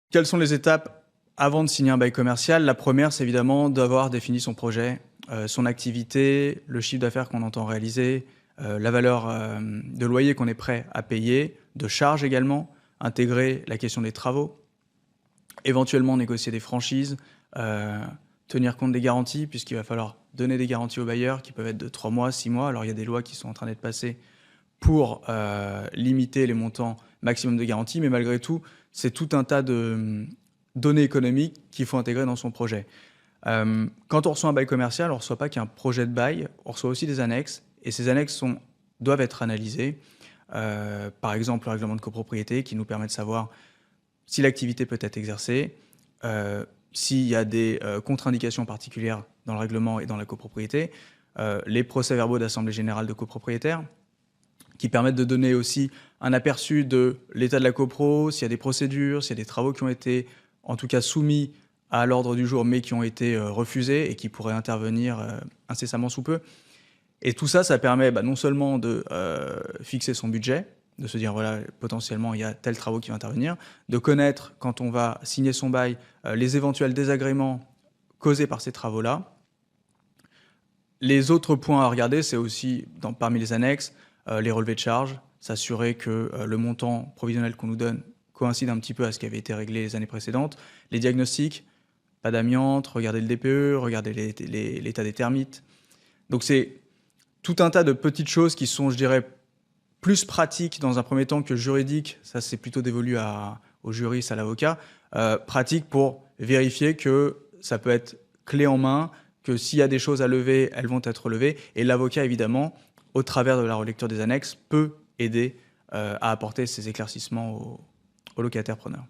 Quelles sont les étapes avant de signer un bail commercial? La première, c'est évidemment d'avoir défini son projet, son activité, le chiffre d'affaires qu'on entend réaliser, la valeur, de loyer qu'on est prêt à payer, de charges également, intégrer la question des travaux, éventuellement négocier des franchises, tenir compte des garanties puisqu'il va falloir donner des garanties aux bailleurs qui peuvent être de 3 mois, 6 mois. Alors il y a des lois qui sont en train d'être passées pour, limiter les montants maximum de garantie, mais malgré tout, c'est tout un tas de, données économiques qu'il faut intégrer dans son projet. Quand on reçoit un bail commercial, on ne reçoit pas qu'un projet de bail, on reçoit aussi des annexes, et ces annexes doivent être analysées. Par exemple, le règlement de copropriété qui nous permet de savoir si l'activité peut être exercée, s'il y a des contre-indications particulières dans le règlement et dans la copropriété, les procès-verbaux d'assemblée générale de copropriétaires, qui permettent de donner aussi un aperçu de l'état de la copro, s'il y a des procédures, s'il y a des travaux qui ont été, en tout cas, soumis à l'ordre du jour, mais qui ont été refusés et qui pourraient intervenir incessamment sous peu. Et tout ça, ça permet non seulement de fixer son budget, de se dire, voilà, potentiellement, il y a tel travaux qui va intervenir, de connaître, quand on va signer son bail, les éventuels désagréments causés par ces travaux-là. Les autres points à regarder, c'est aussi, parmi les annexes, les relevés de charges, s'assurer que le montant provisionnel qu'on nous donne coïncide un petit peu à ce qui avait été réglé les années précédentes. Les diagnostics, pas d'amiante, regarder le DPE, regarder l'état des termites. Donc c'est tout un tas de petites choses qui sont, je dirais, plus pratiques dans un premier temps que juridiques. Ça, c'est plutôt dévolu aux juristes, à l'avocat. Pratique pour vérifier que ça peut être clé en main, que s'il y a des choses à lever, elles vont être levées. Et l'avocat, évidemment, au travers de la relecture des annexes, peut aider à apporter ces éclaircissements aux locataires preneurs.